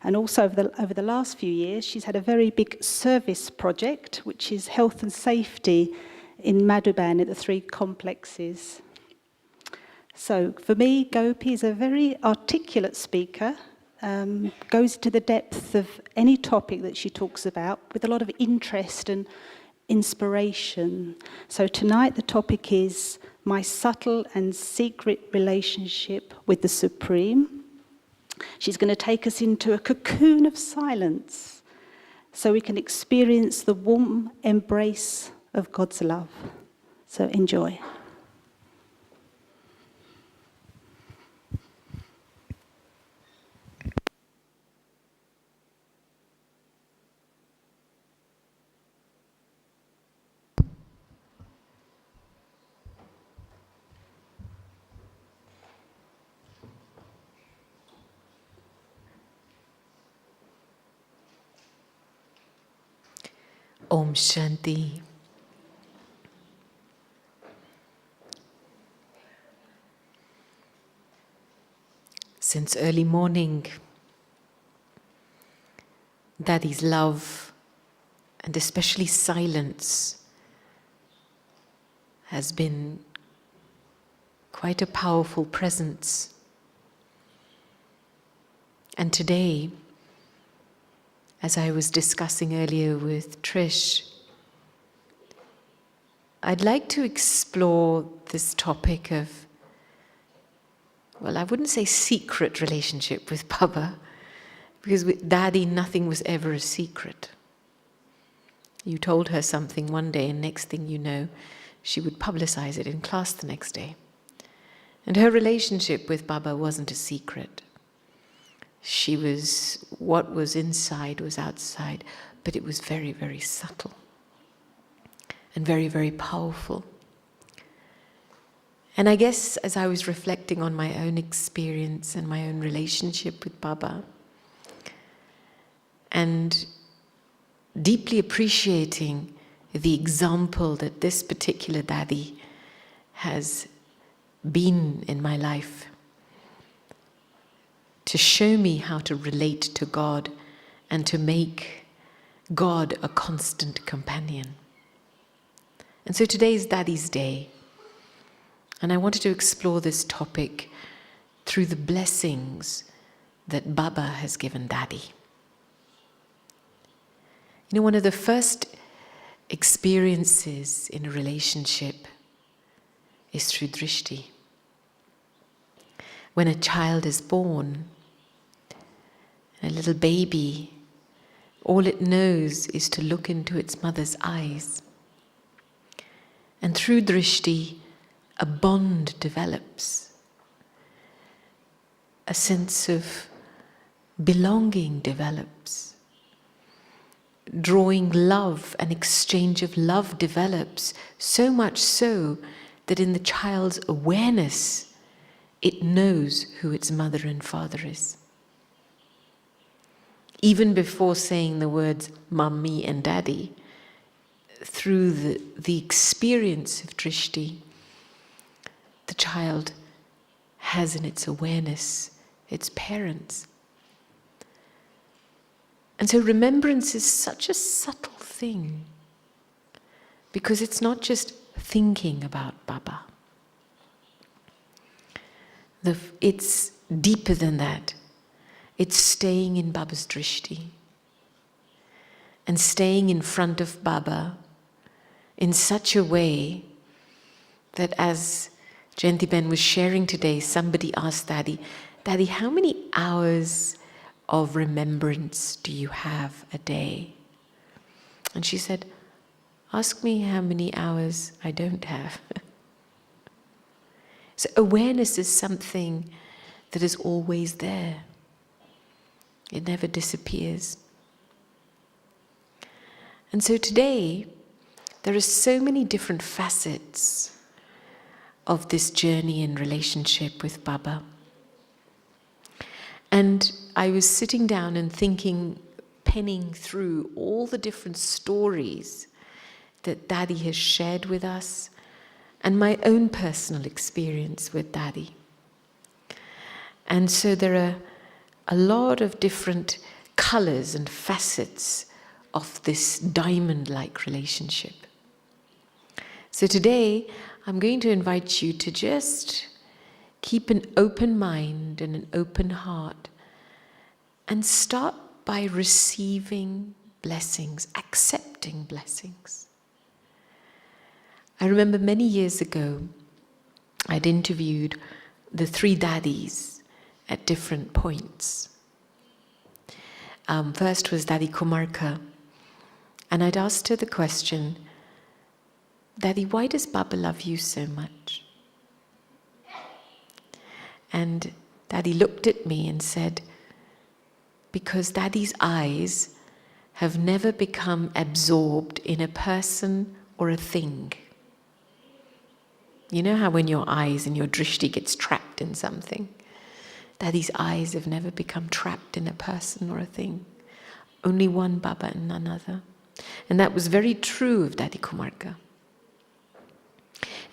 And also over the last few years, she's had a very big service project, which is health and safety in Madhuban at the 3 complexes. So for me, Gopi is a very articulate speaker, goes to the depth of any topic that she talks about with a lot of interest and inspiration. So tonight the topic is my subtle and secret relationship with the Supreme. She's going to take us into a cocoon of silence so we can experience the warm embrace of God's love. So enjoy. Om Shanti. Since early morning, Daddy's love, and especially silence, has been quite a powerful presence. And today, as I was discussing earlier with Trish, I'd like to explore this topic of, well, I wouldn't say secret relationship with Baba, because with Daddy nothing was ever a secret. You told her something one day and next thing you know, she would publicize it in class the next day. And her relationship with Baba wasn't a secret. She was, what was inside was outside, but it was very, very subtle and very, very powerful. And I guess as I was reflecting on my own experience and my own relationship with Baba, and deeply appreciating the example that this particular Daddy has been in my life, to show me how to relate to God and to make God a constant companion. And so today is Daddy's day, and I wanted to explore this topic through the blessings that Baba has given Daddy. You know, one of the first experiences in a relationship is through drishti. When a child is born, a little baby, all it knows is to look into its mother's eyes. And through drishti, a bond develops. A sense of belonging develops. Drawing love, an exchange of love develops, so much so that in the child's awareness, it knows who its mother and father is. Even before saying the words Mummy and Daddy, through the experience of drishti, the child has in its awareness its parents. And so remembrance is such a subtle thing, because it's not just thinking about Baba. It's deeper than that. It's staying in Baba's drishti and staying in front of Baba in such a way that, as Jayanti-ben was sharing today, somebody asked Daddy, Daddy, how many hours of remembrance do you have a day? And she said, ask me how many hours I don't have. So awareness is something that is always there. It never disappears. And so today, there are so many different facets of this journey in relationship with Baba. And I was sitting down and thinking, penning through all the different stories that Daddy has shared with us, and my own personal experience with Daddy. And so there are a lot of different colors and facets of this diamond-like relationship. So today, I'm going to invite you to just keep an open mind and an open heart and start by receiving blessings, accepting blessings. I remember many years ago, I'd interviewed the 3 daddies at different points. First was Daddy Kumarka, and I'd asked her the question, Daddy, why does Baba love you so much? And Daddy looked at me and said, because Daddy's eyes have never become absorbed in a person or a thing. You know how when your eyes and your drishti gets trapped in something? Daddy's eyes have never become trapped in a person or a thing. Only one Baba and none other. And that was very true of Daddy Kumarka.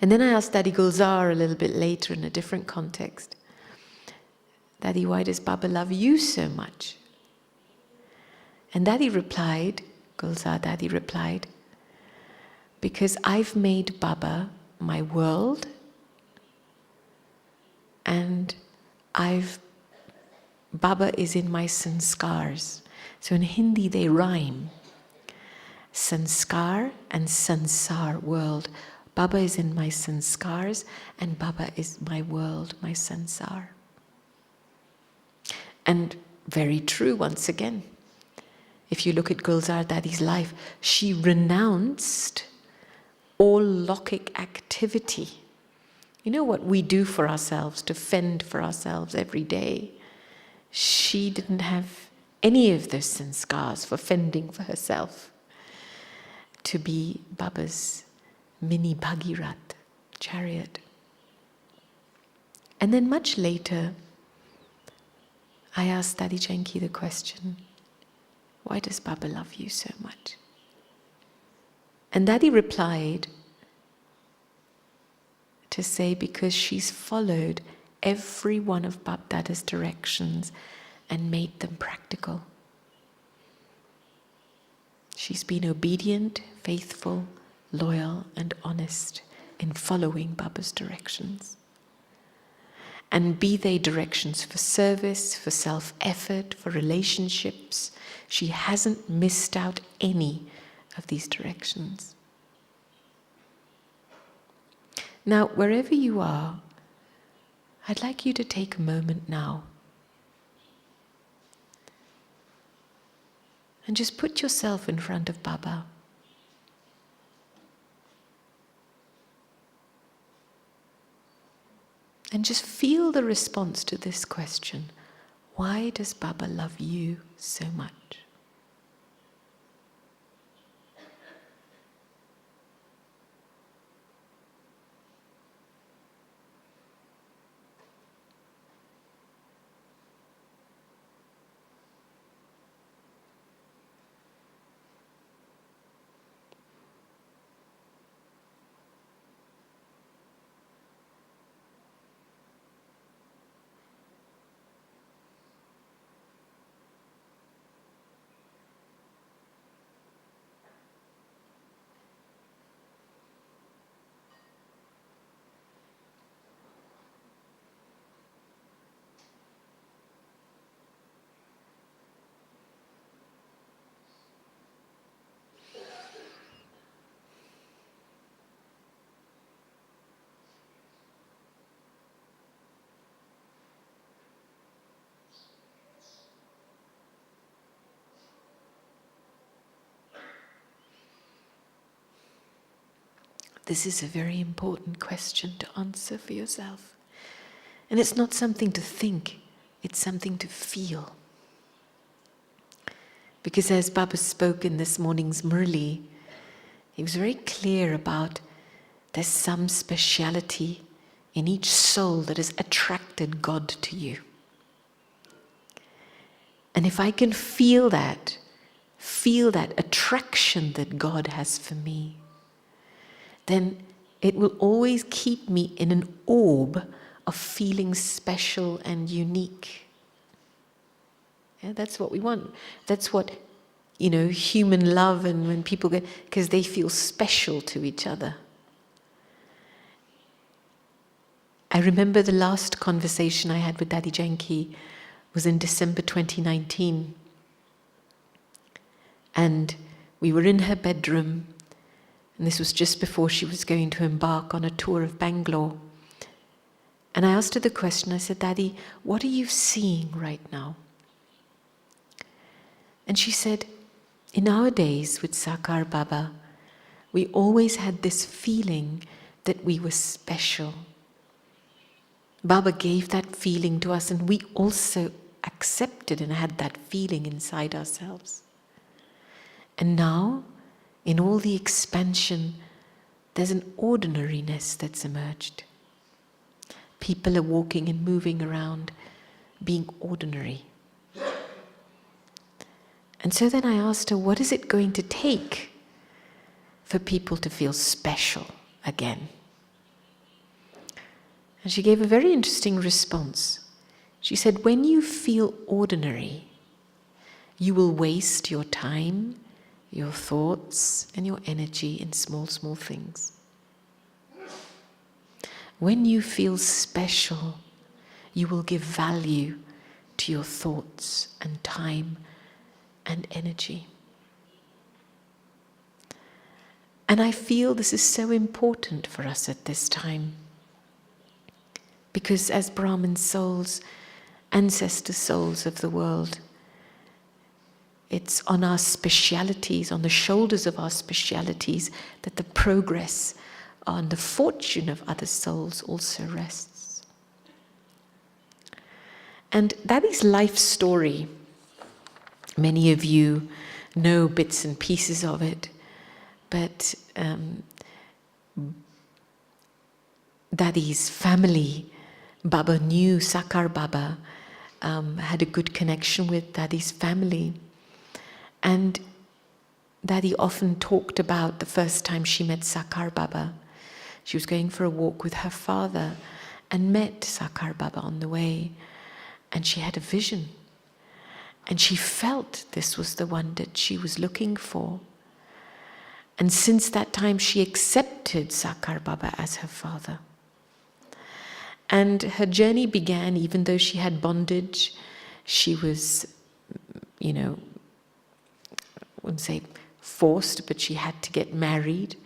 And then I asked Daddy Gulzar a little bit later in a different context, Daddy, why does Baba love you so much? And Daddy replied, Gulzar Daddy replied, because I've made Baba my world, and Baba is in my sanskars. So in Hindi they rhyme. Sanskar and sansar, world. Baba is in my sanskars, and Baba is my world, my sansar. And very true once again. If you look at Gulzar Daddy's life, she renounced all Lokik activity. You know what we do for ourselves, to fend for ourselves every day? She didn't have any of those sanskars for fending for herself. To be Baba's mini Bhagirath chariot. And then much later, I asked Daddy Janki the question, why does Baba love you so much? And Daddy replied to say, because she's followed every one of Bab Dada's directions and made them practical. She's been obedient, faithful, loyal, and honest in following Baba's directions. And be they directions for service, for self-effort, for relationships, she hasn't missed out any of these directions. Now, wherever you are, I'd like you to take a moment now and just put yourself in front of Baba. And just feel the response to this question. Why does Baba love you so much? This is a very important question to answer for yourself. And it's not something to think, it's something to feel. Because as Baba spoke in this morning's Murli, he was very clear about there's some speciality in each soul that has attracted God to you. And if I can feel that attraction that God has for me, then it will always keep me in an orb of feeling special and unique. Yeah, that's what we want. That's what, human love, and when people get, because they feel special to each other. I remember the last conversation I had with Daddy Janki was in December 2019. And we were in her bedroom, and this was just before she was going to embark on a tour of Bangalore. And I asked her the question, I said, Daddy, what are you seeing right now? And she said, in our days with Sakar Baba, we always had this feeling that we were special. Baba gave that feeling to us, and we also accepted and had that feeling inside ourselves. And now, in all the expansion, there's an ordinariness that's emerged. People are walking and moving around, being ordinary. And so then I asked her, what is it going to take for people to feel special again? And she gave a very interesting response. She said, when you feel ordinary, you will waste your time, your thoughts, and your energy in small, small things. When you feel special, you will give value to your thoughts and time and energy. And I feel this is so important for us at this time. Because as Brahmin souls, ancestor souls of the world, it's on our specialities, on the shoulders of our specialities, that the progress and the fortune of other souls also rests. And Daddy's life story, many of you know bits and pieces of it, but Daddy's family, Baba knew Sakar Baba, had a good connection with Daddy's family. And Daddy often talked about the first time she met Sakar Baba. She was going for a walk with her father and met Sakar Baba on the way. And she had a vision. And she felt this was the one that she was looking for. And since that time, she accepted Sakar Baba as her father. And her journey began, even though she had bondage. She was, I wouldn't say forced, but she had to get married.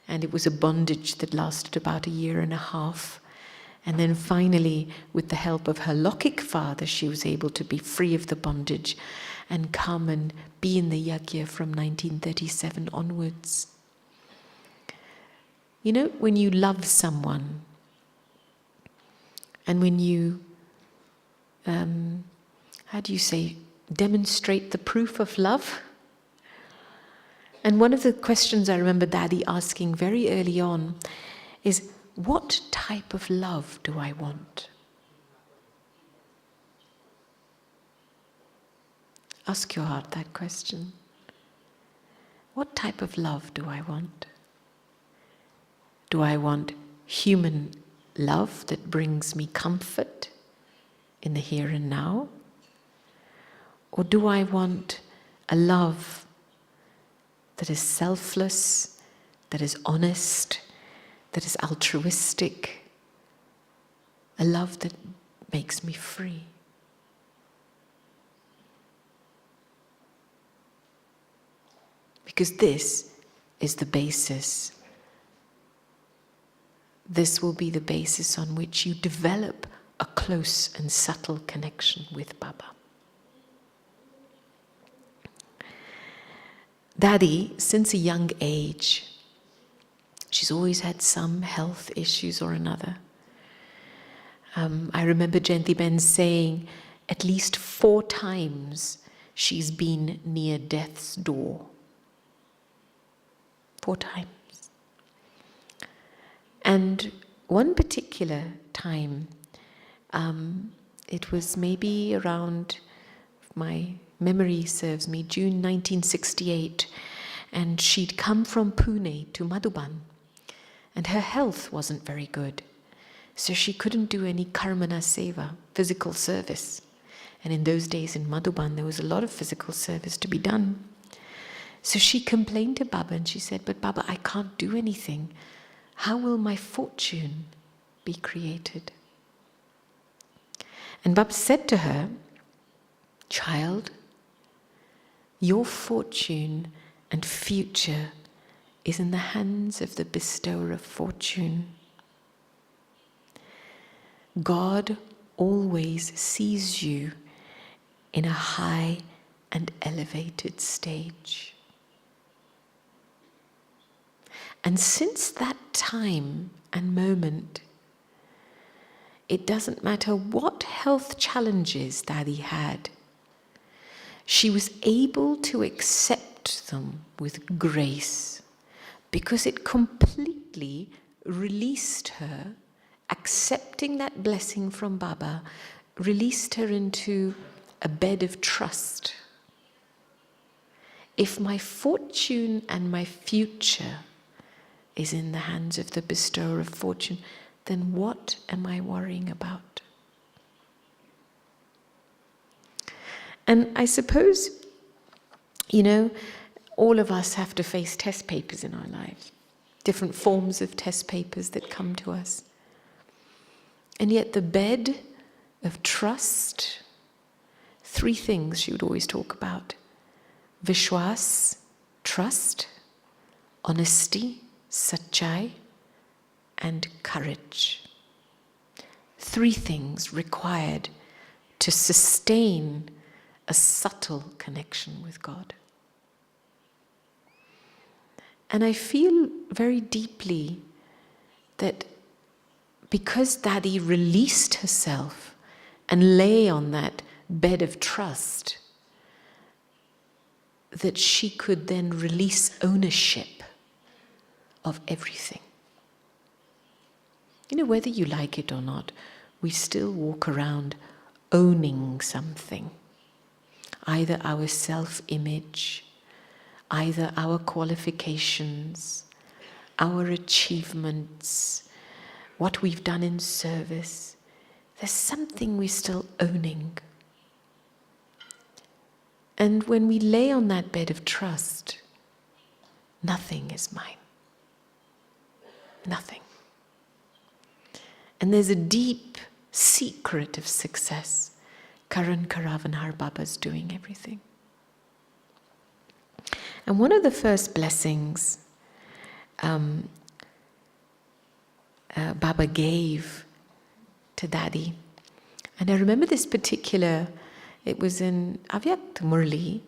And it was a bondage that lasted about 1.5 years. And then finally, with the help of her Lokik father, she was able to be free of the bondage and come and be in the yajna from 1937 onwards. When you love someone, and when you, demonstrate the proof of love. And one of the questions I remember Daddy asking very early on is, what type of love do I want? Ask your heart that question. What type of love do I want? Do I want human love that brings me comfort in the here and now? Or do I want a love that is selfless, that is honest, that is altruistic, a love that makes me free? Because this is the basis. This will be the basis on which you develop a close and subtle connection with Baba. Daddy, since a young age, she's always had some health issues or another. I remember Jayanti Ben saying at least 4 times she's been near death's door. 4 times. And one particular time, it was maybe around, if my memory serves me, June 1968, and she'd come from Pune to Madhuban, and her health wasn't very good, so she couldn't do any karmana seva, physical service. And in those days in Madhuban, there was a lot of physical service to be done. So she complained to Baba and she said, "But Baba, I can't do anything. How will my fortune be created?" And Baba said to her, "Child, your fortune and future is in the hands of the bestower of fortune. God always sees you in a high and elevated stage. And since that time and moment, it doesn't matter what health challenges Daddy had, she was able to accept them with grace because it completely released her. Accepting that blessing from Baba released her into a bed of trust. If my fortune and my future is in the hands of the bestower of fortune, then what am I worrying about? And I suppose, all of us have to face test papers in our lives, different forms of test papers that come to us. And yet the bed of trust, 3 things she would always talk about: Vishwas, trust; honesty, sachai; and courage. 3 things required to sustain a subtle connection with God. And I feel very deeply that because Daddy released herself and lay on that bed of trust, that she could then release ownership of everything. Whether you like it or not, we still walk around owning something. Either our self-image, either our qualifications, our achievements, what we've done in service. There's something we're still owning. And when we lay on that bed of trust, nothing is mine. Nothing. And there's a deep secret of success. Karan Karavan Har Baba's doing everything. And one of the first blessings Baba gave to Daddy, and I remember this particular, it was in aajkimurli,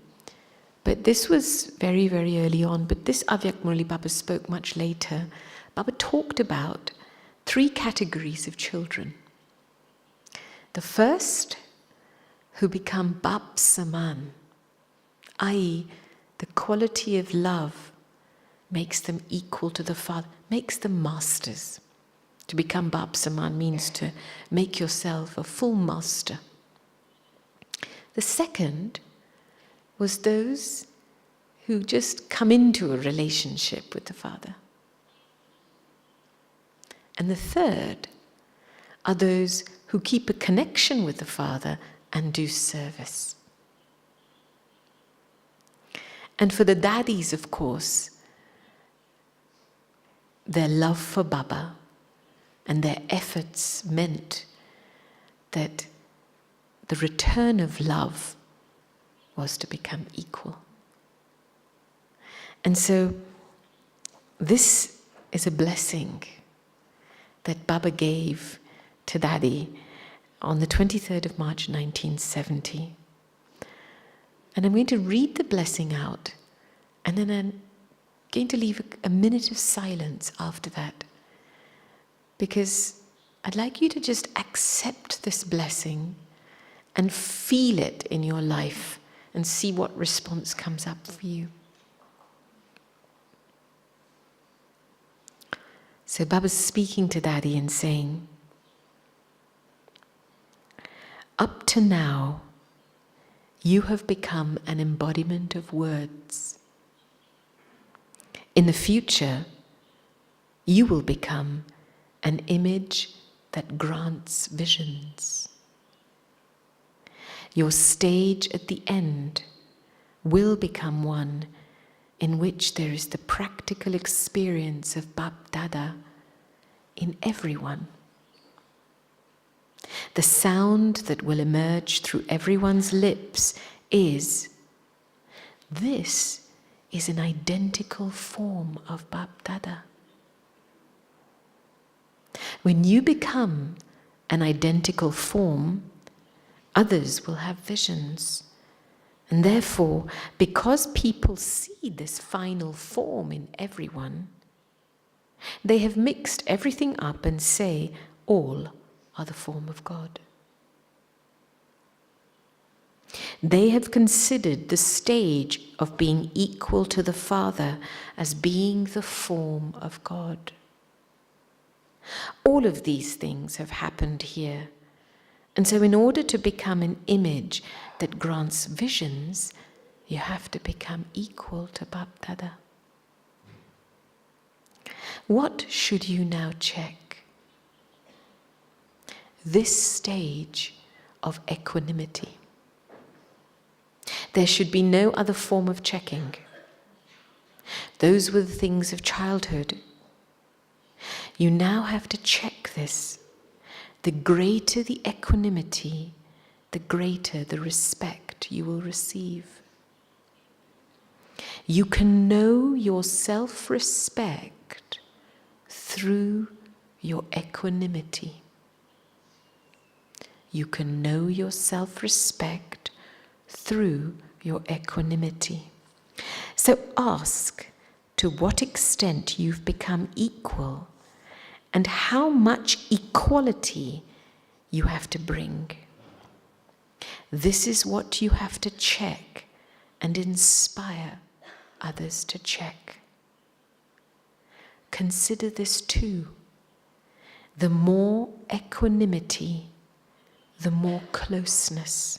but this was very, very early on, but this aajkimurli Baba spoke much later. Baba talked about 3 categories of children. The first, who become Bap Saman, i.e., the quality of love makes them equal to the Father, makes them masters. To become Bap Saman means to make yourself a full master. The second was those who just come into a relationship with the Father. And the third are those who keep a connection with the Father and do service. And for the daddies, of course, their love for Baba and their efforts meant that the return of love was to become equal. And so this is a blessing that Baba gave to Daddy on the 23rd of March 1970. And I'm going to read the blessing out, and then I'm going to leave a minute of silence after that, because I'd like you to just accept this blessing and feel it in your life and see what response comes up for you. So Baba's speaking to Daddy and saying, up to now, you have become an embodiment of words. In the future, you will become an image that grants visions. your stage at the end will become one in which there is the practical experience of Bap Dada in everyone. The sound that will emerge through everyone's lips is, this is an identical form of Bap Dada. When you become an identical form, others will have visions. And therefore, because people see this final form in everyone, they have mixed everything up and say all are the form of God. They have considered the stage of being equal to the Father as being the form of God. All of these things have happened here. And so in order to become an image that grants visions, you have to become equal to Bap Dada. What should you now check? This stage of equanimity. There should be no other form of checking. Those were the things of childhood. You now have to check this. The greater the equanimity, the greater the respect you will receive. You can know your self-respect through your equanimity. You can know your self-respect through your equanimity. So ask to what extent you've become equal and how much equality you have to bring. This is what you have to check and inspire others to check. Consider this too. The more equanimity, the more closeness.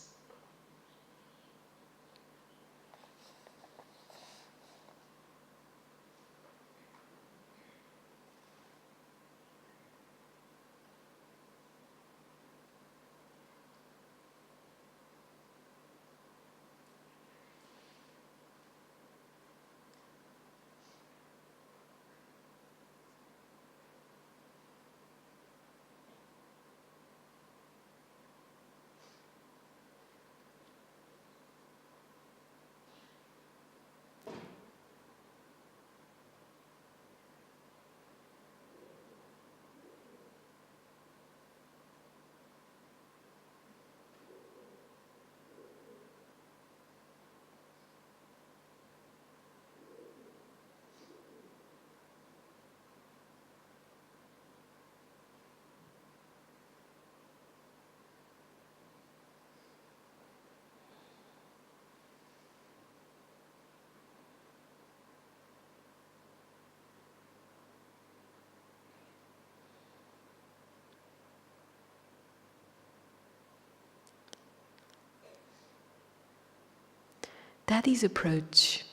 Daddy's approach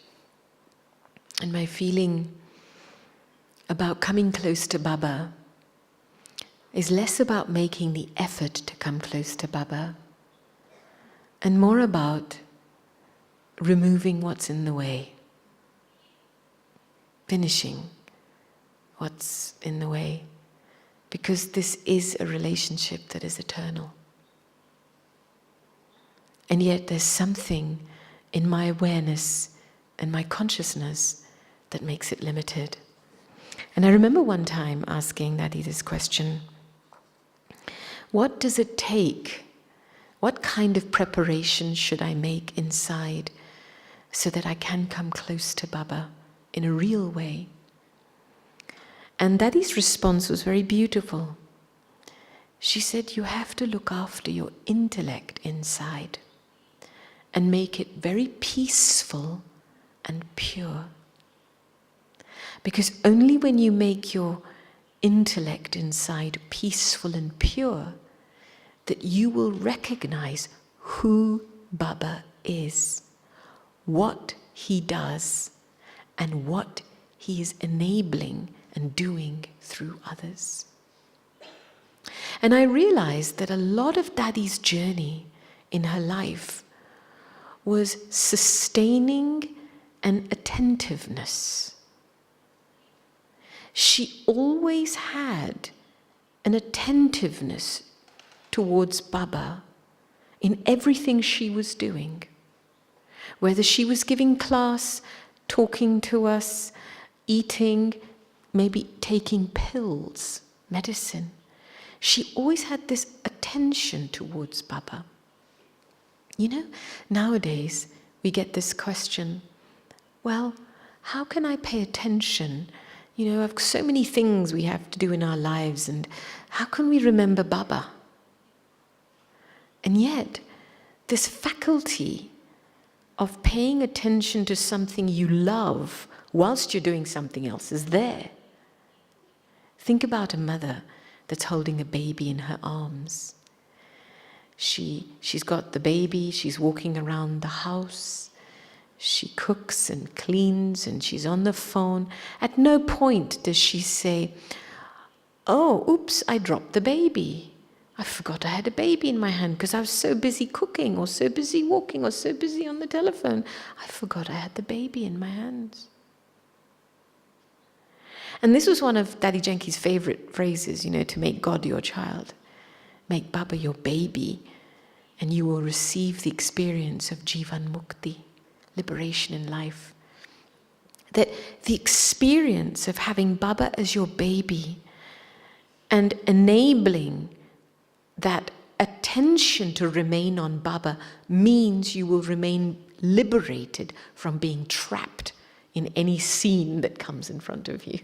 and my feeling about coming close to Baba is less about making the effort to come close to Baba and more about removing what's in the way, finishing what's in the way, because this is a relationship that is eternal. And yet there's something in my awareness and my consciousness that makes it limited. And I remember one time asking Daddy this question: what does it take? What kind of preparation should I make inside so that I can come close to Baba in a real way? And Daddy's response was very beautiful. She said, you have to look after your intellect inside and make it very peaceful and pure. Because only when you make your intellect inside peaceful and pure that you will recognize who Baba is, what he does, and what he is enabling and doing through others. And I realized that a lot of Daddy's journey in her life was sustaining an attentiveness. She always had an attentiveness towards Baba in everything she was doing. Whether she was giving class, talking to us, eating, maybe taking pills, medicine. She always had this attention towards Baba. You know, nowadays we get this question, well, how can I pay attention? You know, I've got so many things we have to do in our lives, and how can we remember Baba? And yet, this faculty of paying attention to something you love whilst you're doing something else is there. Think about a mother that's holding a baby in her arms. She's got the baby, she's walking around the house, she cooks and cleans, and she's on the phone. At no point does she say, oh, oops, I dropped the baby. I forgot I had a baby in my hand because I was so busy cooking or so busy walking or so busy on the telephone. I forgot I had the baby in my hands. And this was one of Daddy Janki's favorite phrases, you know, to make God your child. Make Baba your baby, and you will receive the experience of Jivan Mukti, liberation in life. That the experience of having Baba as your baby and enabling that attention to remain on Baba means you will remain liberated from being trapped in any scene that comes in front of you.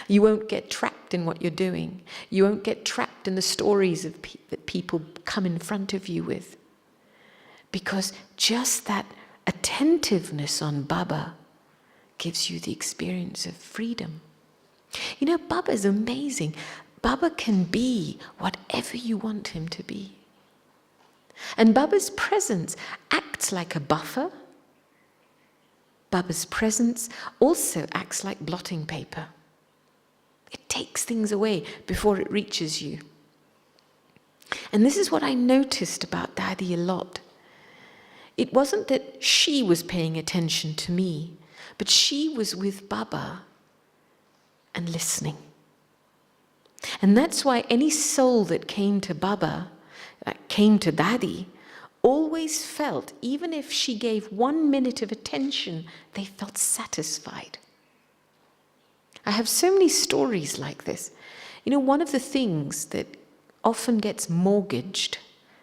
You won't get trapped in what you're doing. You won't get trapped in the stories of that people come in front of you with. Because just that attentiveness on Baba gives you the experience of freedom. You know, Baba is amazing. Baba can be whatever you want him to be. And Baba's presence acts like a buffer. Baba's presence also acts like blotting paper. It takes things away before it reaches you. And this is what I noticed about Daddy a lot. It wasn't that she was paying attention to me, but she was with Baba and listening. And that's why any soul that came to Baba, that came to Daddy, always felt, even if she gave 1 minute of attention, they felt satisfied. I have so many stories like this. You know, one of the things that often gets mortgaged,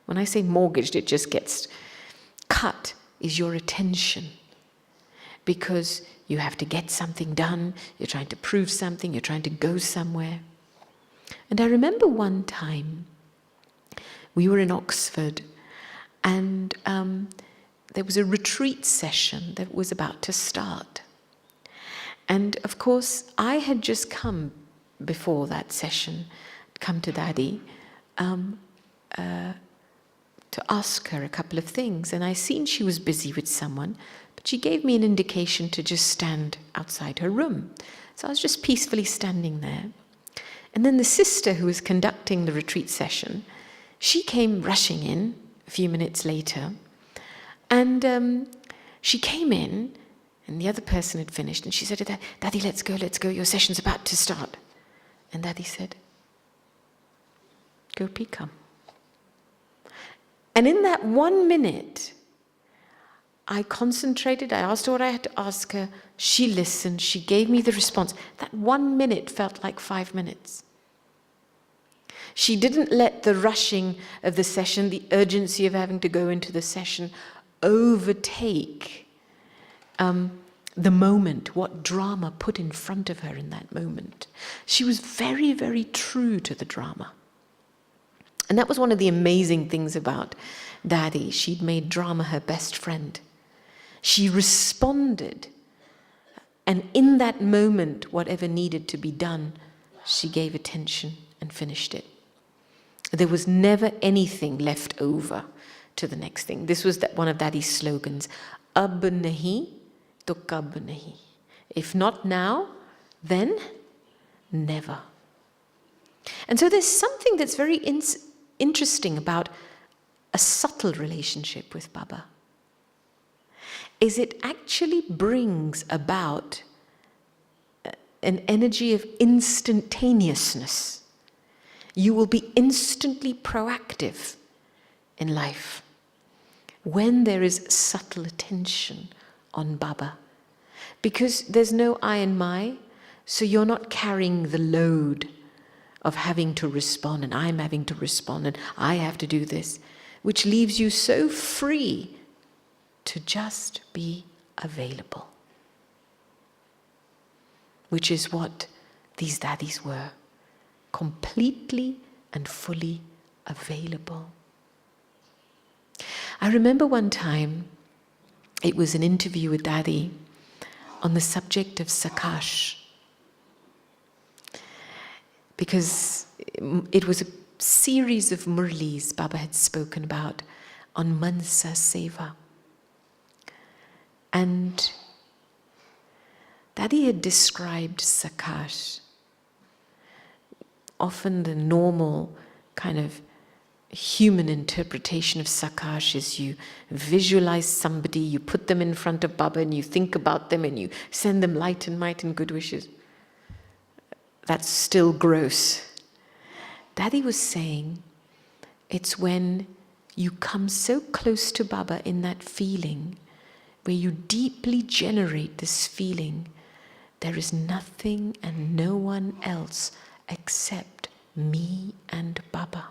when I say mortgaged, it just gets cut, is your attention. Because you have to get something done, you're trying to prove something, you're trying to go somewhere. And I remember one time, we were in Oxford, and there was a retreat session that was about to start. And of course, I had just come before that session, come to Daddy, to ask her a couple of things. And I seen she was busy with someone, but she gave me an indication to just stand outside her room. So I was just peacefully standing there. And then the sister who was conducting the retreat session, she came rushing in a few minutes later. And she came in, and the other person had finished, and she said to Daddy, Daddy, let's go, your session's about to start. And Daddy said, Gopi, come. And in that 1 minute, I concentrated, I asked her what I had to ask her, she listened, she gave me the response. That 1 minute felt like 5 minutes. She didn't let the rushing of the session, the urgency of having to go into the session, overtake the moment, what drama put in front of her in that moment. She was very, very true to the drama. And that was one of the amazing things about Daddy. She'd made drama her best friend. She responded, and in that moment, whatever needed to be done, she gave attention and finished it. There was never anything left over to the next thing. This was one of Daddy's slogans, Ab nahi to kab nahi. If not now, then never. And so there's something that's very interesting about a subtle relationship with Baba is it actually brings about an energy of instantaneousness. You will be instantly proactive in life when there is subtle attention on Baba. Because there's no I and my, so you're not carrying the load of having to respond, and I'm having to respond, and I have to do this, which leaves you so free to just be available. Which is what these daddies were, completely and fully available. I remember one time, it was an interview with Daddy on the subject of Sakash. Because it was a series of murlis Baba had spoken about on Mansa Seva. And Daddy had described Sakash. Often the normal kind of human interpretation of Sakash is you visualize somebody, you put them in front of Baba and you think about them and you send them light and might and good wishes. That's still gross. Daddy was saying it's when you come so close to Baba in that feeling, where you deeply generate this feeling, there is nothing and no one else except me and Baba.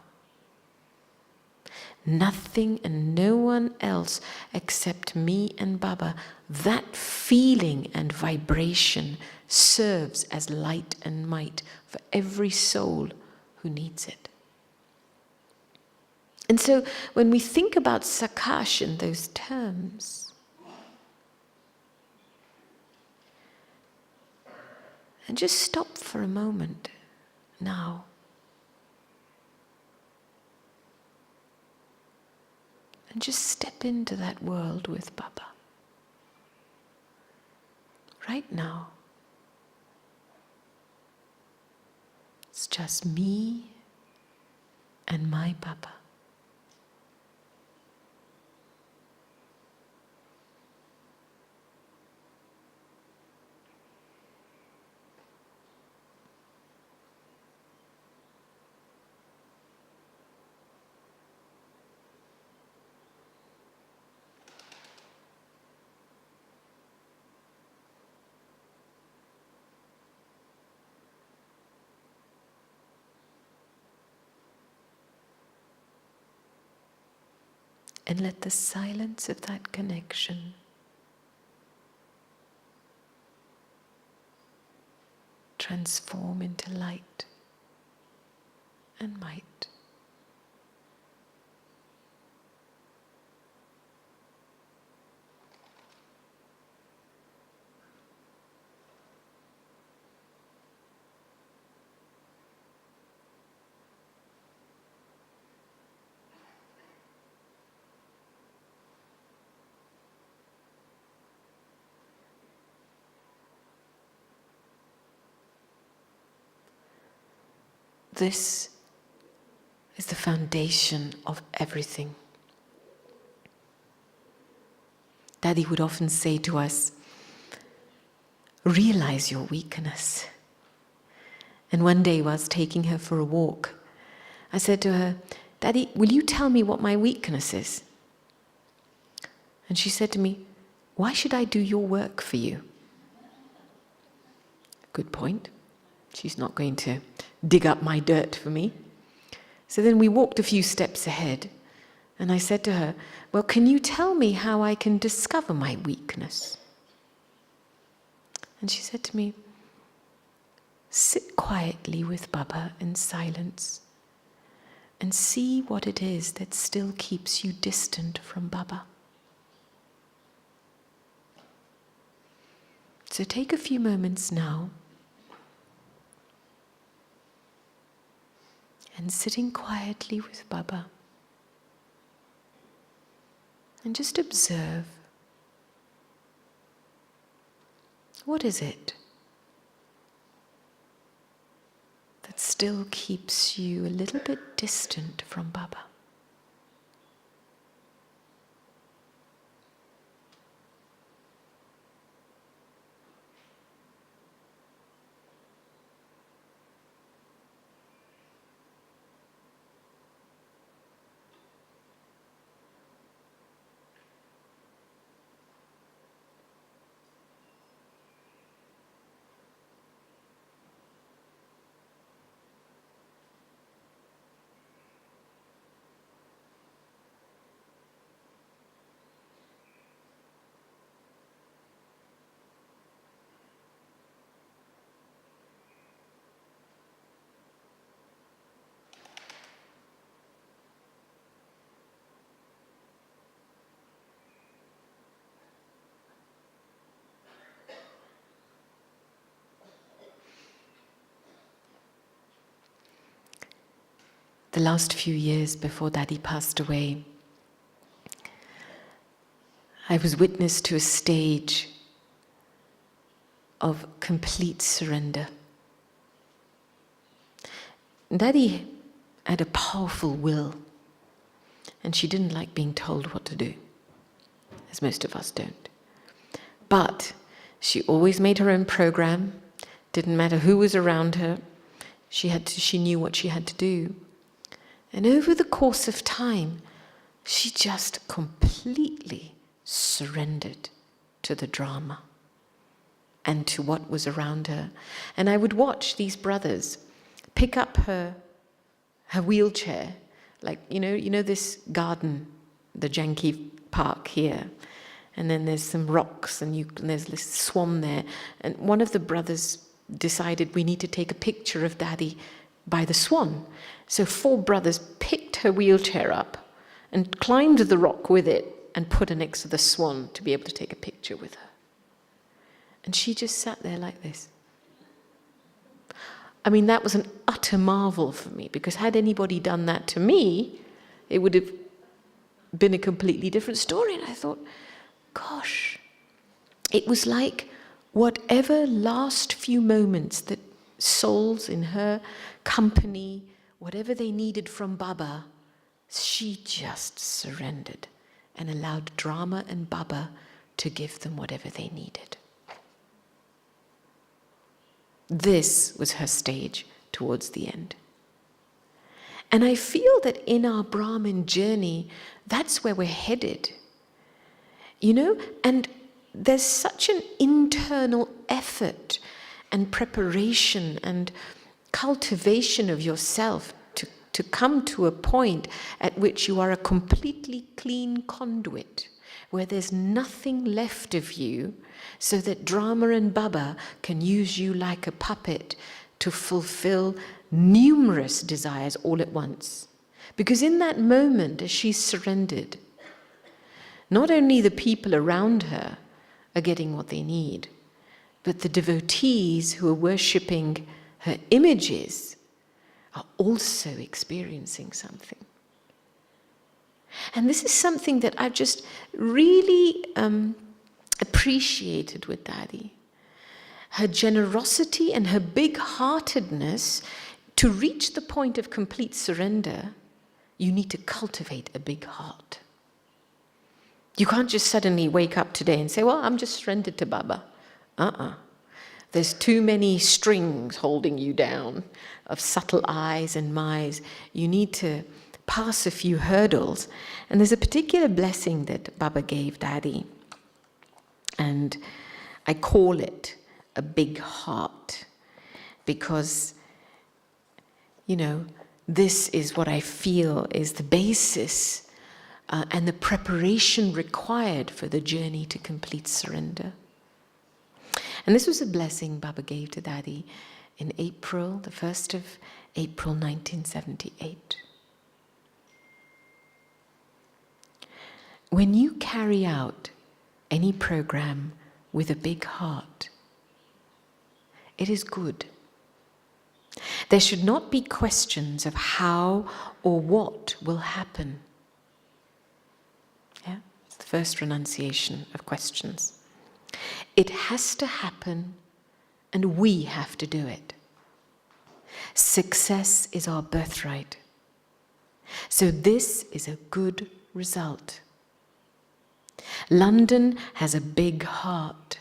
Nothing and no one else except me and Baba. That feeling and vibration serves as light and might for every soul who needs it. And so when we think about Sakash in those terms, and just stop for a moment now. And just step into that world with Baba. Right now. It's just me and my Baba. And let the silence of that connection transform into light and might. This is the foundation of everything. Daddy would often say to us, realize your weakness. And one day, whilst taking her for a walk, I said to her, Daddy, will you tell me what my weakness is? And she said to me, why should I do your work for you? Good point. She's not going to dig up my dirt for me. So then we walked a few steps ahead, and I said to her, well, can you tell me how I can discover my weakness? And she said to me, sit quietly with Baba in silence and see what it is that still keeps you distant from Baba. So take a few moments now, and sitting quietly with Baba, and just observe, what is it that still keeps you a little bit distant from Baba? the last few years before Daddy passed away, I was witness to a stage of complete surrender. Daddy had a powerful will, and she didn't like being told what to do, as most of us don't. But she always made her own program. Didn't matter who was around her. She knew what she had to do. And over the course of time, she just completely surrendered to the drama and to what was around her. And I would watch these brothers pick up her wheelchair, like, you know this garden, the Janki Park here, and then there's some rocks and there's this swan there, and one of the brothers decided we need to take a picture of Daddy by the swan. So 4 brothers picked her wheelchair up and climbed the rock with it and put her next to the swan to be able to take a picture with her. And she just sat there like this. I mean, that was an utter marvel for me, because had anybody done that to me, it would have been a completely different story. And I thought, gosh, it was like whatever last few moments that souls in her company, whatever they needed from Baba, she just surrendered and allowed Drama and Baba to give them whatever they needed. This was her stage towards the end. And I feel that in our Brahmin journey, that's where we're headed. You know, and there's such an internal effort and preparation and cultivation of yourself to come to a point at which you are a completely clean conduit, where there's nothing left of you, so that Drama and Baba can use you like a puppet to fulfill numerous desires all at once. Because in that moment, as she's surrendered, not only the people around her are getting what they need, but the devotees who are worshipping her images are also experiencing something. And this is something that I've just really appreciated with Daddy. Her generosity and her big-heartedness. To reach the point of complete surrender, you need to cultivate a big heart. You can't just suddenly wake up today and say, well, I'm just surrendered to Baba. There's too many strings holding you down of subtle I's and my's. You need to pass a few hurdles. And there's a particular blessing that Baba gave Daddy. And I call it a big heart, because, you know, this is what I feel is the basis and the preparation required for the journey to complete surrender. And this was a blessing Baba gave to Daddy in April, the 1st of April 1978. When you carry out any program with a big heart, it is good. There should not be questions of how or what will happen. Yeah? It's the first renunciation of questions. It has to happen, and we have to do it. Success is our birthright. So this is a good result. London has a big heart.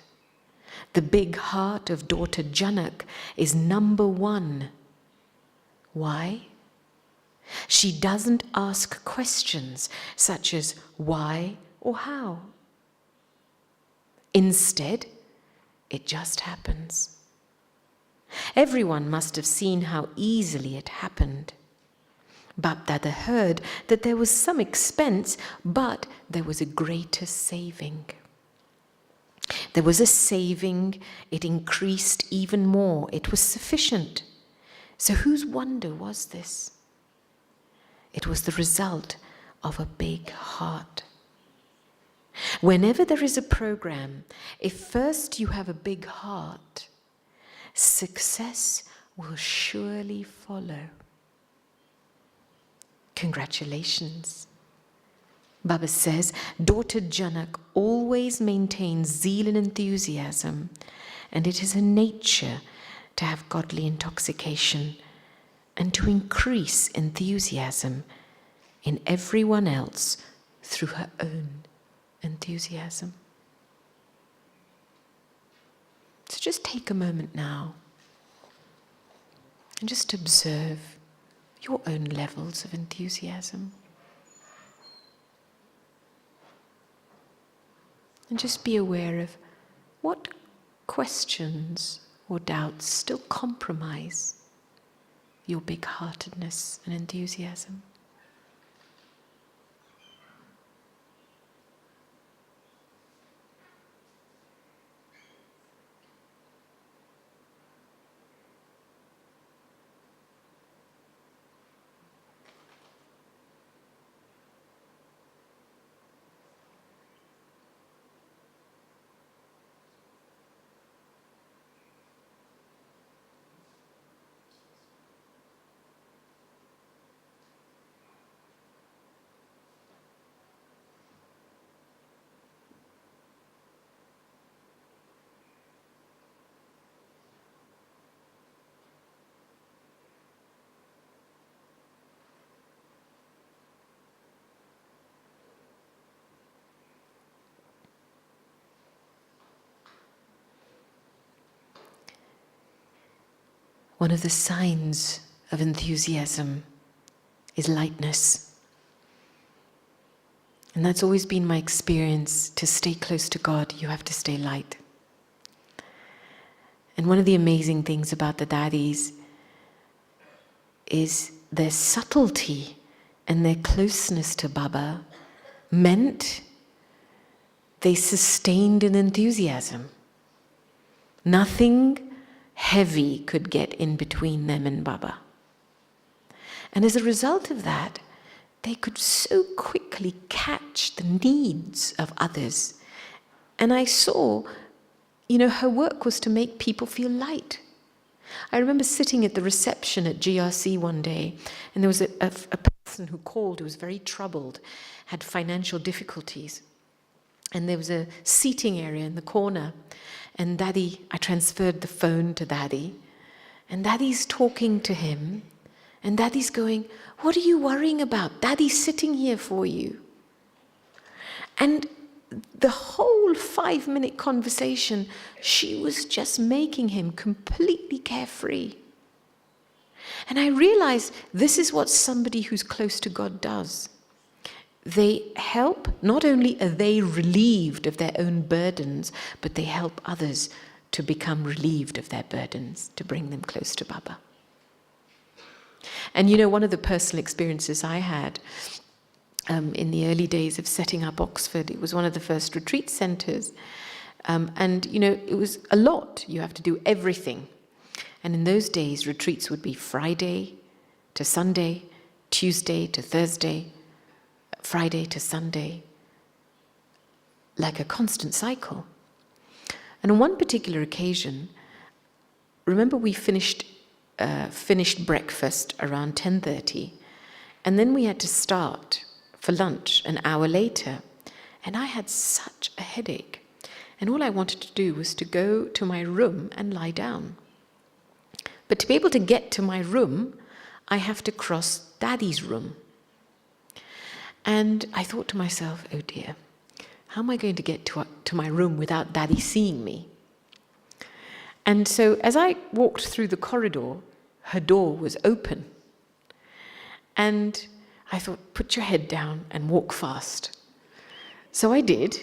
The big heart of daughter Janak is number 1. Why? She doesn't ask questions such as why or how. Instead, it just happens. Everyone must have seen how easily it happened. Bap Dada heard that there was some expense, but there was a greater saving. There was a saving, it increased even more, it was sufficient. So whose wonder was this? It was the result of a big heart. Whenever there is a program, if first you have a big heart, success will surely follow. Congratulations. Baba says, daughter Janak always maintains zeal and enthusiasm, and it is her nature to have godly intoxication and to increase enthusiasm in everyone else through her own enthusiasm. So just take a moment now and just observe your own levels of enthusiasm. And just be aware of what questions or doubts still compromise your big-heartedness and enthusiasm. One of the signs of enthusiasm is lightness. And that's always been my experience. To stay close to God, you have to stay light. And one of the amazing things about the daddies is their subtlety and their closeness to Baba meant they sustained an enthusiasm. Nothing heavy could get in between them and Baba. And as a result of that, they could so quickly catch the needs of others. And I saw, her work was to make people feel light. I remember sitting at the reception at GRC one day, and there was a person who called who was very troubled, had financial difficulties. And there was a seating area in the corner. And Daddy, I transferred the phone to Daddy. And Daddy's talking to him. And Daddy's going, what are you worrying about? Daddy's sitting here for you. And the whole 5-minute conversation, she was just making him completely carefree. And I realized this is what somebody who's close to God does. They help, not only are they relieved of their own burdens, but they help others to become relieved of their burdens, to bring them close to Baba. And one of the personal experiences I had in the early days of setting up Oxford, it was one of the first retreat centres. And it was a lot. You have to do everything. And in those days, retreats would be Friday to Sunday, Tuesday to Thursday, Friday to Sunday, like a constant cycle. And on one particular occasion, remember we finished breakfast around 10:30, and then we had to start for lunch an hour later, and I had such a headache, and all I wanted to do was to go to my room and lie down. But to be able to get to my room, I have to cross Daddy's room. And I thought to myself, oh dear, how am I going to get to my room without Daddy seeing me? And so as I walked through the corridor, her door was open. And I thought, put your head down and walk fast. So I did,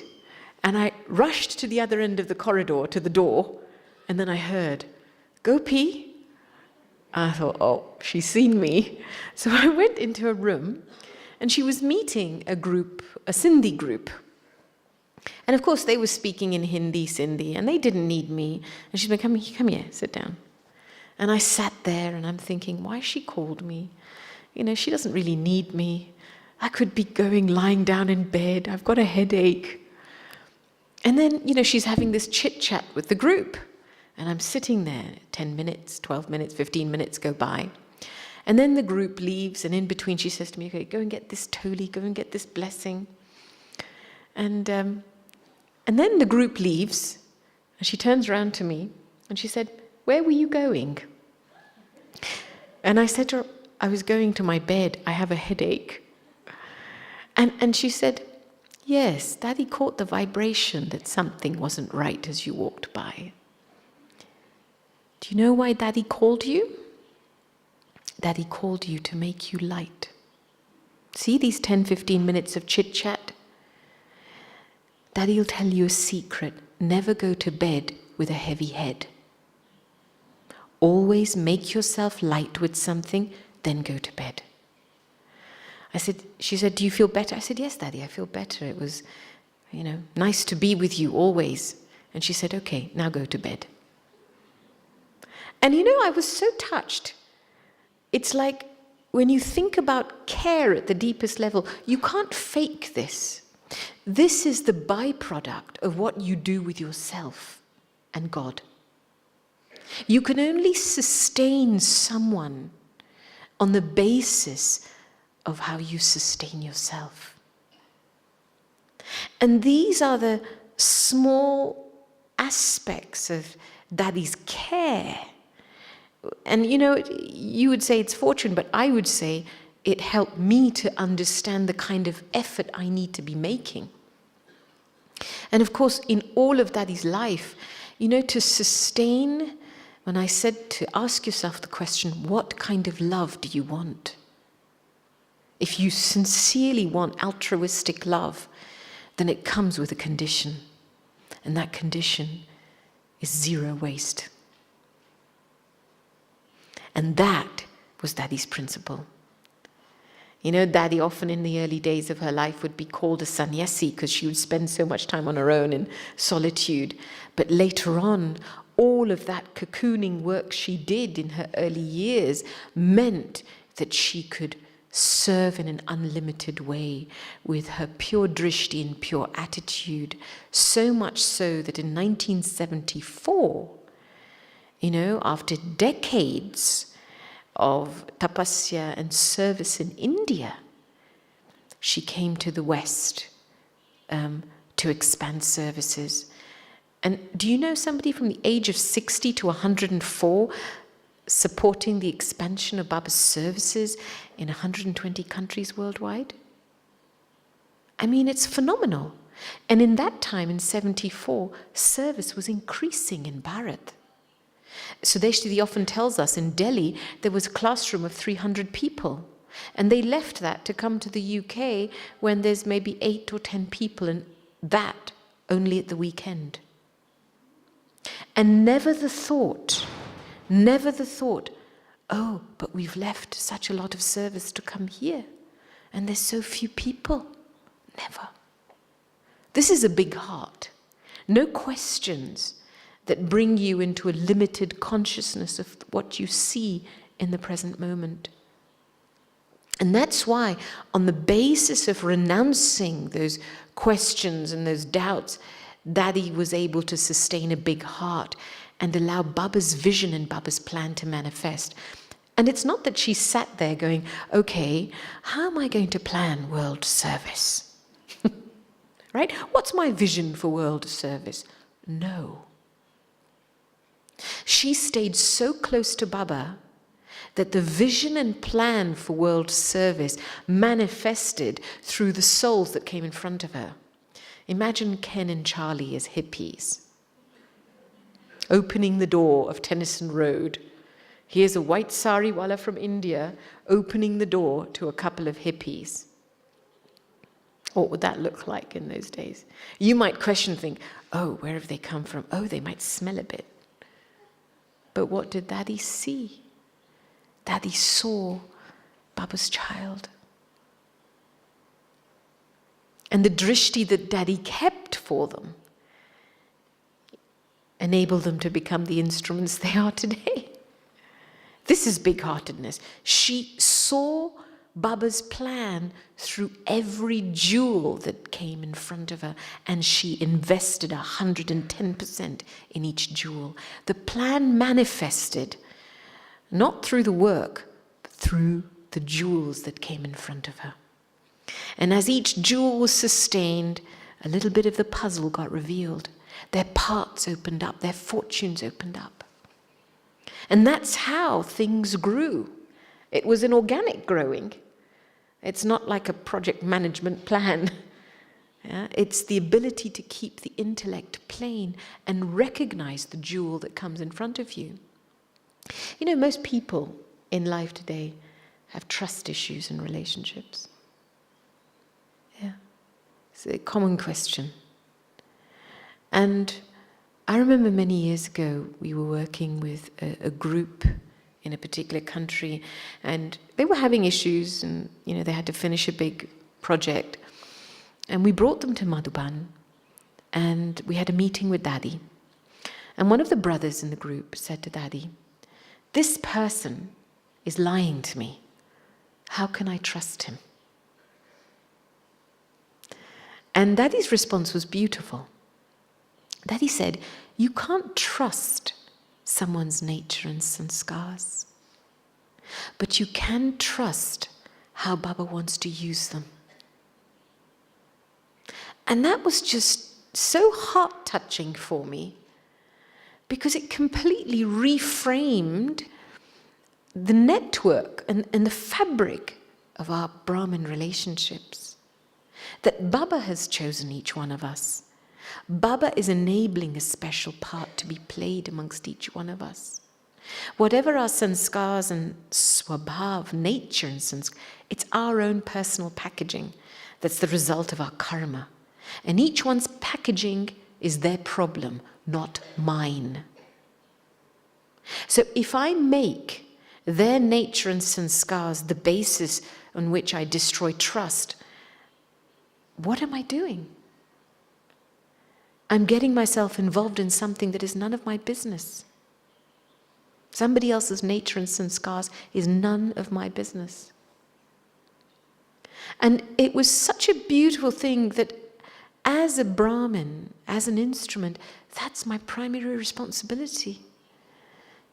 and I rushed to the other end of the corridor, to the door, and then I heard, Gopi. I thought, oh, she's seen me. So I went into her room, and she was meeting a Sindhi group. And of course, they were speaking in Hindi, Sindhi, and they didn't need me. And she's like, come here, sit down. And I sat there, and I'm thinking, why she called me? She doesn't really need me. I could be lying down in bed. I've got a headache. And then, she's having this chit-chat with the group. And I'm sitting there, 10 minutes, 12 minutes, 15 minutes go by. And then the group leaves, and in between she says to me, okay, go and get this toli, go and get this blessing. And then the group leaves, and she turns around to me, and she said, where were you going? And I said to her, I was going to my bed, I have a headache. And she said, yes, Daddy caught the vibration that something wasn't right as you walked by. Do you know why Daddy called you? Daddy called you to make you light. See these 10-15 minutes of chit-chat? Daddy will tell you a secret. Never go to bed with a heavy head. Always make yourself light with something, then go to bed. She said, do you feel better? I said, yes, Daddy, I feel better. It was, nice to be with you always. And she said, okay, now go to bed. And I was so touched. It's like when you think about care at the deepest level, you can't fake this. This is the byproduct of what you do with yourself and God. You can only sustain someone on the basis of how you sustain yourself. And these are the small aspects of Daddy's care. And you would say it's fortune, but I would say it helped me to understand the kind of effort I need to be making. And of course, in all of Daddy's life, to sustain, when I said to ask yourself the question, what kind of love do you want? If you sincerely want altruistic love, then it comes with a condition. And that condition is zero waste. And that was Daddy's principle. Daddy often in the early days of her life would be called a sannyasi because she would spend so much time on her own in solitude. But later on, all of that cocooning work she did in her early years meant that she could serve in an unlimited way with her pure drishti and pure attitude. So much so that in 1974, after decades of tapasya and service in India, she came to the West to expand services. And do you know somebody from the age of 60 to 104 supporting the expansion of Baba's services in 120 countries worldwide? It's phenomenal. And in that time, in 74, service was increasing in Bharat. Sudeshti often tells us in Delhi, there was a classroom of 300 people. And they left that to come to the UK when there's maybe 8 or 10 people, and that only at the weekend. And never the thought, oh, but we've left such a lot of service to come here, and there's so few people. Never. This is a big heart. No questions that bring you into a limited consciousness of what you see in the present moment. And that's why, on the basis of renouncing those questions and those doubts, Daddy was able to sustain a big heart and allow Baba's vision and Baba's plan to manifest. And it's not that she sat there going, okay, how am I going to plan world service? Right? What's my vision for world service? No. She stayed so close to Baba that the vision and plan for world service manifested through the souls that came in front of her. Imagine Ken and Charlie as hippies, opening the door of Tennyson Road. Here's a white sariwala from India opening the door to a couple of hippies. What would that look like in those days? You might question, think, oh, where have they come from? Oh, they might smell a bit. But what did Daddy see? Daddy saw Baba's child. And the drishti that Daddy kept for them enabled them to become the instruments they are today. This is big-heartedness. She saw Baba's plan through every jewel that came in front of her, and she invested 110% in each jewel. The plan manifested not through the work, but through the jewels that came in front of her. And as each jewel was sustained, a little bit of the puzzle got revealed. Their parts opened up, their fortunes opened up. And that's how things grew. It was an organic growing. It's not like a project management plan. Yeah? It's the ability to keep the intellect plain and recognize the jewel that comes in front of you. You know, most people in life today have trust issues in relationships. Yeah. It's a common question. And I remember many years ago, we were working with a group in a particular country, and they were having issues, and they had to finish a big project. And we brought them to Madhuban, and we had a meeting with Daddy. And one of the brothers in the group said to Daddy, "This person is lying to me. How can I trust him?" And Daddy's response was beautiful. Daddy said, "You can't trust someone's nature and sanskars, but you can trust how Baba wants to use them." And that was just so heart-touching for me, because it completely reframed the network and the fabric of our Brahmin relationships. That Baba has chosen each one of us. Baba is enabling a special part to be played amongst each one of us. Whatever our sanskars and swabhav, nature and sanskars, it's our own personal packaging that's the result of our karma. And each one's packaging is their problem, not mine. So if I make their nature and sanskars the basis on which I destroy trust, what am I doing? I'm getting myself involved in something that is none of my business. Somebody else's nature and sanskars is none of my business. And it was such a beautiful thing that as a Brahmin, as an instrument, that's my primary responsibility.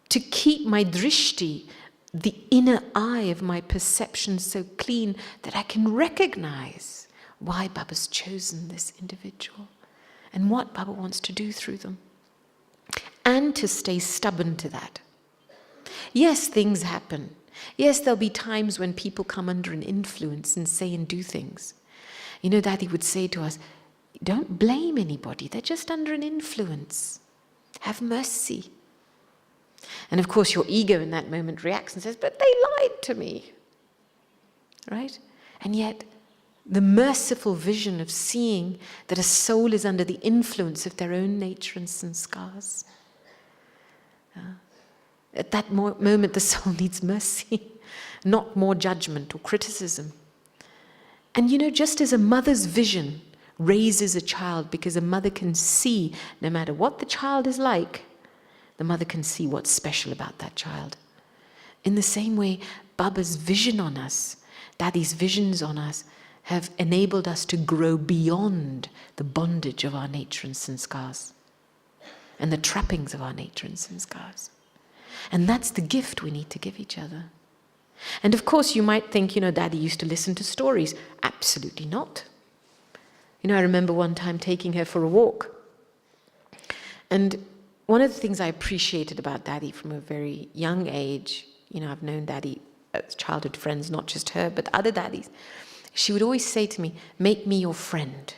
To keep my drishti, the inner eye of my perception, so clean that I can recognize why Baba's chosen this individual and what Baba wants to do through them. And to stay stubborn to that. Yes, things happen. Yes, there'll be times when people come under an influence and say and do things. Daddy would say to us, "Don't blame anybody, they're just under an influence. Have mercy." And of course your ego in that moment reacts and says, "But they lied to me." Right? And yet, the merciful vision of seeing that a soul is under the influence of their own nature and sanskars. At that moment, the soul needs mercy, not more judgment or criticism. And just as a mother's vision raises a child because a mother can see, no matter what the child is like, the mother can see what's special about that child. In the same way, Baba's vision on us, Daddy's visions on us, have enabled us to grow beyond the bondage of our nature and sanskars and the trappings of our nature and sanskars. And that's the gift we need to give each other. And of course you might think, Daddy used to listen to stories. Absolutely not. I remember one time taking her for a walk. And one of the things I appreciated about Daddy from a very young age, I've known Daddy as childhood friends, not just her, but other daddies. She would always say to me, "Make me your friend."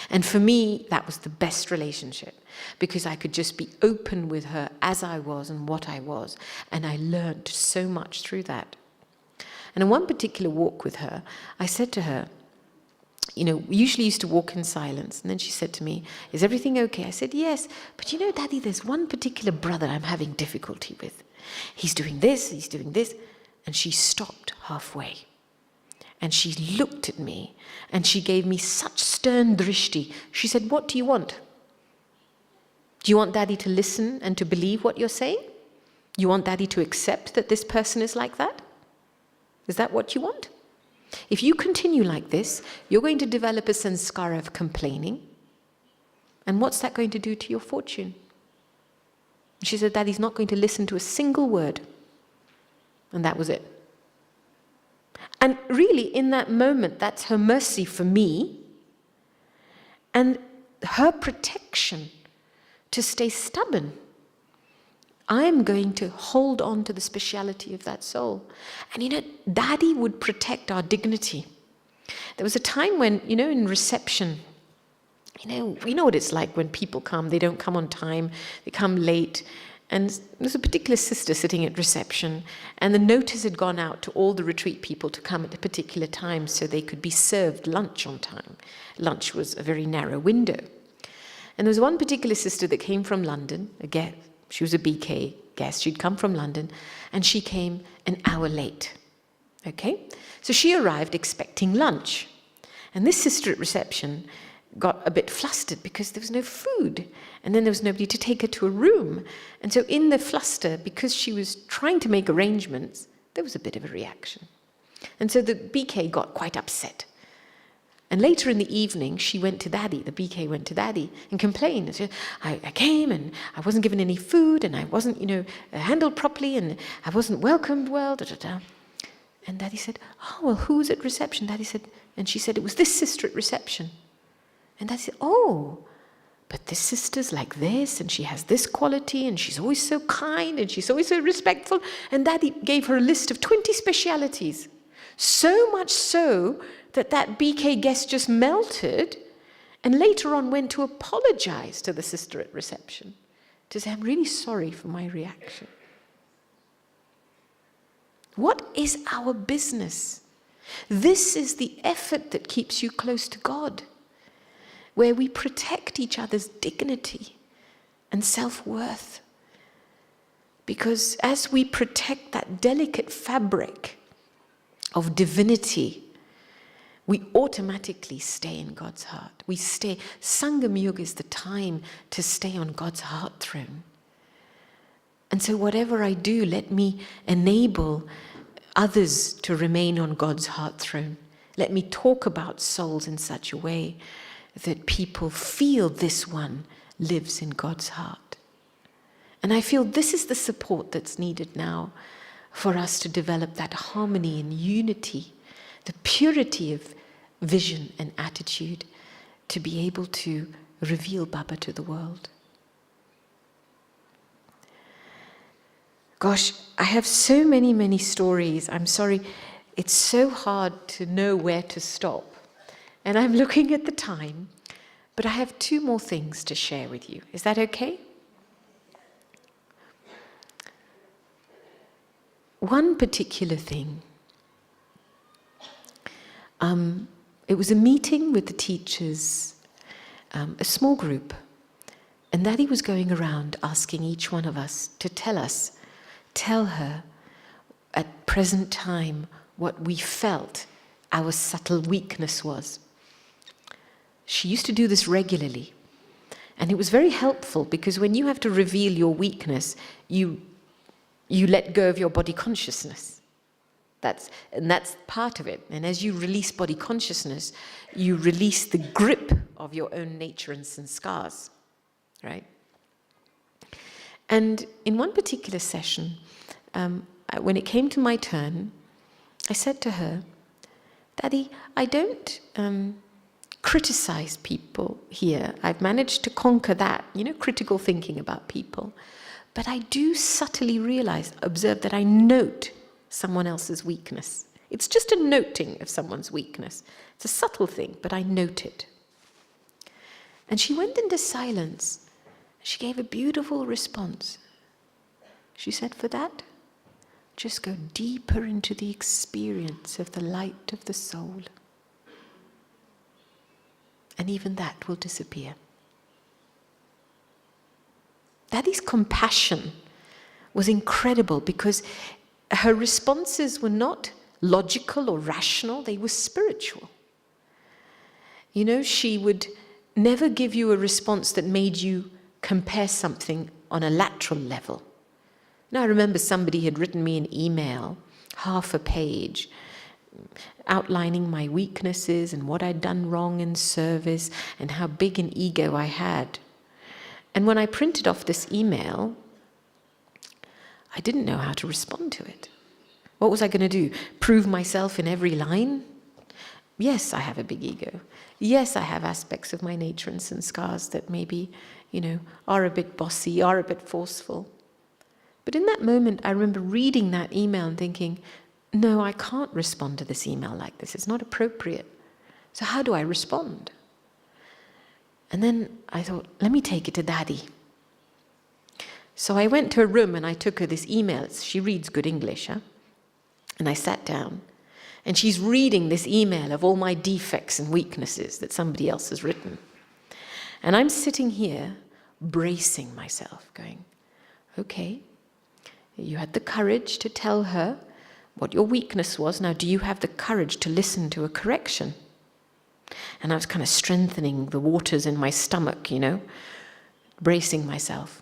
And for me, that was the best relationship, because I could just be open with her as I was and what I was. And I learned so much through that. And in one particular walk with her, I said to her, we usually used to walk in silence. And then she said to me, "Is everything okay?" I said, "Yes, but Daddy, there's one particular brother I'm having difficulty with. He's doing this, he's doing this." And she stopped halfway. And she looked at me and she gave me such stern drishti. She said, "What do you want? Do you want Daddy to listen and to believe what you're saying? You want Daddy to accept that this person is like that? Is that what you want? If you continue like this, you're going to develop a sanskara of complaining. And what's that going to do to your fortune?" She said, "Daddy's not going to listen to a single word." And that was it. And really, in that moment, that's her mercy for me and her protection to stay stubborn. I am going to hold on to the speciality of that soul. And you know, Daddy would protect our dignity. There was a time when, you know, in reception, you know what it's like when people come, they don't come on time, they come late. And there's a particular sister sitting at reception, and the notice had gone out to all the retreat people to come at a particular time so they could be served lunch on time. Lunch was a very narrow window. And there was one particular sister that came from London, again, she was a BK guest, she'd come from London, and she came an hour late. Okay? So she arrived expecting lunch. And this sister at reception got a bit flustered because there was no food, and then there was nobody to take her to a room. And so in the fluster, because she was trying to make arrangements, there was a bit of a reaction. And so the BK got quite upset. And later in the evening, she went to Daddy, the BK went to Daddy and complained. And she said, I came and I wasn't given any food, and I wasn't, handled properly, and I wasn't welcomed well, And Daddy said, oh, well, who was at reception? Daddy said, and she said, it was this sister at reception. And Daddy said, oh, but this sister's like this, and she has this quality, and she's always so kind, and she's always so respectful. And Daddy gave her a list of 20 specialities. So much so that BK guest just melted, and later on went to apologize to the sister at reception, to say, I'm really sorry for my reaction. What is our business? This is the effort that keeps you close to God, where we protect each other's dignity and self-worth. Because as we protect that delicate fabric of divinity, we automatically stay in God's heart. We stay. Sangam Yuga is the time to stay on God's heart throne. And so whatever I do, let me enable others to remain on God's heart throne. Let me talk about souls in such a way that people feel this one lives in God's heart. And I feel this is the support that's needed now for us to develop that harmony and unity, the purity of vision and attitude, to be able to reveal Baba to the world. Gosh, I have so many stories. I'm sorry, it's so hard to know where to stop. And I'm looking at the time, but I have 2 more things to share with you. Is that okay? One particular thing, it was a meeting with the teachers, a small group, and Daddy was going around asking each one of us to tell her at present time what we felt our subtle weakness was. She used to do this regularly, and it was very helpful because when you have to reveal your weakness, you let go of your body consciousness. That's part of it. And as you release body consciousness, you release the grip of your own nature and sanskars, right? And in one particular session, when it came to my turn, I said to her, Daddy, I don't criticize people here. I've managed to conquer that, critical thinking about people. But I do subtly observe that I note someone else's weakness. It's just a noting of someone's weakness. It's a subtle thing, but I note it. And she went into silence. She gave a beautiful response. She said, for that, just go deeper into the experience of the light of the soul. And even that will disappear. Daddy's compassion was incredible because her responses were not logical or rational, they were spiritual. She would never give you a response that made you compare something on a lateral level. Now, I remember somebody had written me an email, half a page, outlining my weaknesses and what I'd done wrong in service and how big an ego I had. And when I printed off this email, I didn't know how to respond to it. What was I going to do? Prove myself in every line? Yes, I have a big ego. Yes, I have aspects of my nature and sanskars that maybe, are a bit bossy, are a bit forceful. But in that moment, I remember reading that email and thinking, no, I can't respond to this email like this. It's not appropriate. So how do I respond? And then I thought, let me take it to Daddy. So I went to her room and I took her this email. She reads good English, huh? And I sat down. And she's reading this email of all my defects and weaknesses that somebody else has written. And I'm sitting here bracing myself, going, okay, you had the courage to tell her what your weakness was. Now, do you have the courage to listen to a correction? And I was kind of strengthening the waters in my stomach, bracing myself.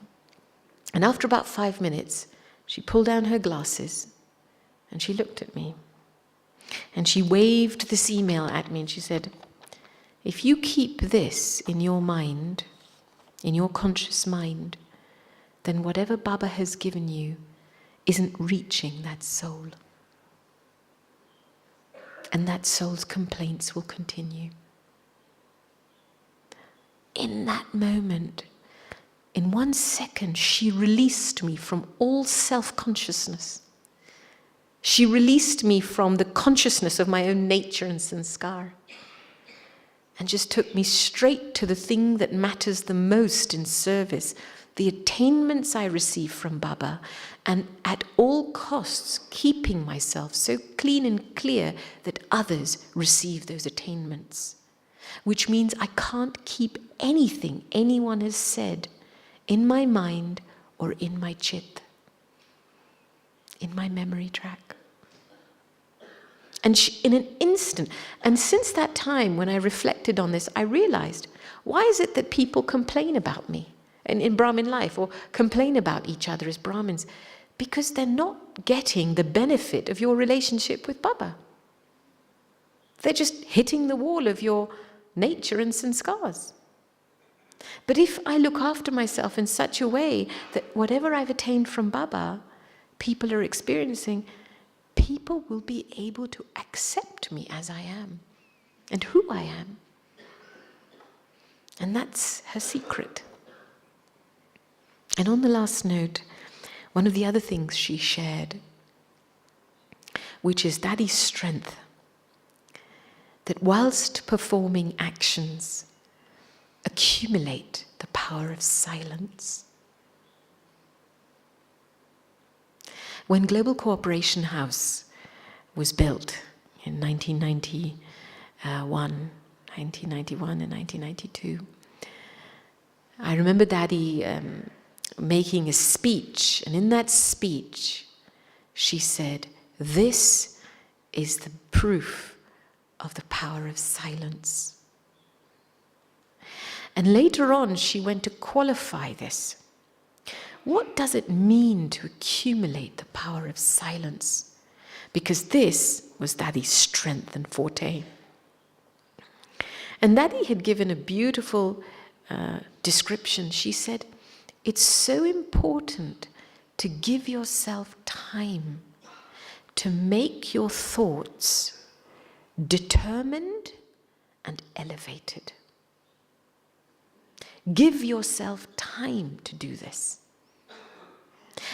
And after about 5 minutes, she pulled down her glasses and she looked at me. And she waved this email at me and she said, if you keep this in your mind, in your conscious mind, then whatever Baba has given you isn't reaching that soul. And that soul's complaints will continue. In that moment, in 1 second, she released me from all self-consciousness. She released me from the consciousness of my own nature and sanskar, and just took me straight to the thing that matters the most in service, the attainments I receive from Baba, and at all costs keeping myself so clean and clear that others receive those attainments. Which means I can't keep anything anyone has said in my mind or in my chit, in my memory track. And in an instant, and since that time when I reflected on this, I realized, why is it that people complain about me in Brahmin life, or complain about each other as Brahmins? Because they're not getting the benefit of your relationship with Baba. They're just hitting the wall of your nature and sanskars. But if I look after myself in such a way that whatever I've attained from Baba, people are experiencing, people will be able to accept me as I am and who I am. And that's her secret. And on the last note, one of the other things she shared, which is Daddy's strength, that whilst performing actions, accumulate the power of silence. When Global Cooperation House was built in 1991 and 1992, I remember Daddy making a speech, and in that speech she said, "This is the proof of the power of silence." And later on she went to qualify this. What does it mean to accumulate the power of silence? Because this was Daddy's strength and forte. And Daddy had given a beautiful description. She said, it's so important to give yourself time to make your thoughts determined and elevated. Give yourself time to do this.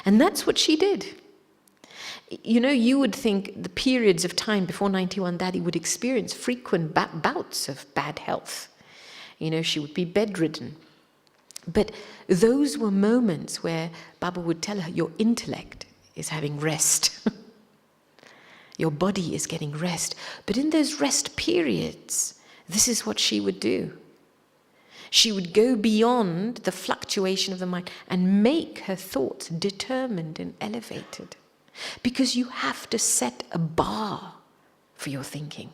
And that's what she did. You would think the periods of time before 91, Daddy would experience frequent bouts of bad health. She would be bedridden. But those were moments where Baba would tell her, your intellect is having rest. Your body is getting rest. But in those rest periods, this is what she would do. She would go beyond the fluctuation of the mind and make her thoughts determined and elevated. Because you have to set a bar for your thinking.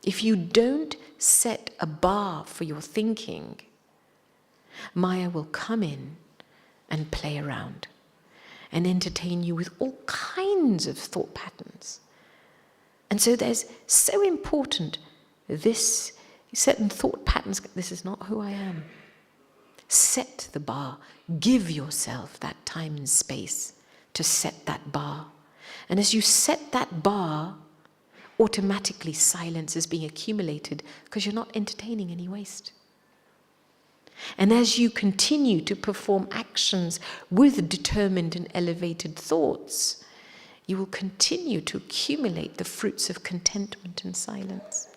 If you don't set a bar for your thinking, Maya will come in and play around and entertain you with all kinds of thought patterns. And so there's so important this certain thought patterns. This is not who I am. Set the bar. Give yourself that time and space to set that bar. And as you set that bar, automatically silence is being accumulated because you're not entertaining any waste. And as you continue to perform actions with determined and elevated thoughts, you will continue to accumulate the fruits of contentment and silence.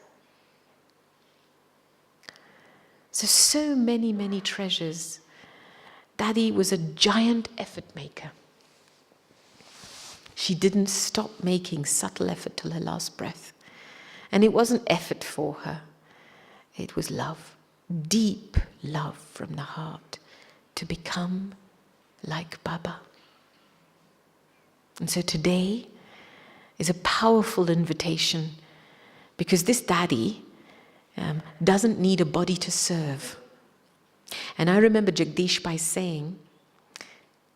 So many, many treasures. Daddy was a giant effort maker. She didn't stop making subtle effort till her last breath. And it wasn't effort for her. It was love. Deep love from the heart to become like Baba. And so today is a powerful invitation, because this daddy doesn't need a body to serve. And I remember Jagdish Bhai saying,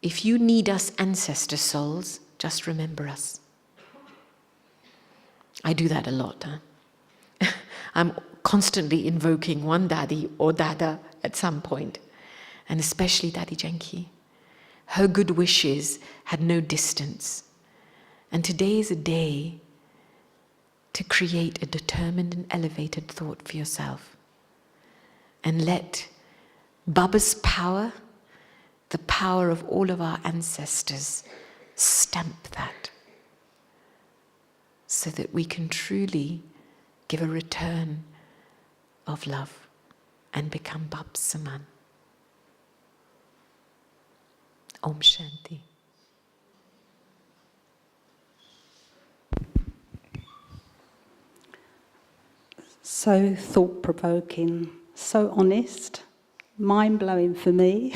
if you need us ancestor souls, just remember us. I do that a lot. I'm constantly invoking one daddy or dada at some point, and especially Daddy Janki. Her good wishes had no distance. And today is a day to create a determined and elevated thought for yourself. And let Baba's power, the power of all of our ancestors, stamp that, so that we can truly give a return of love and become Bab Saman. Om Shanti. So thought-provoking, so honest, mind-blowing for me.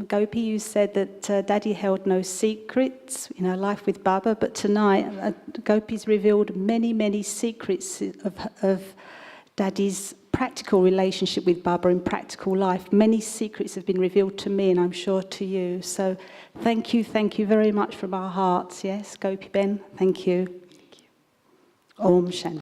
Gopi, you said that Daddy held no secrets in her life with Baba, but tonight Gopi's revealed many, many secrets of Daddy's practical relationship with Baba in practical life. Many secrets have been revealed to me, and I'm sure to you. So thank you very much from our hearts. Yes, Gopi Ben, thank you. Om Shanti.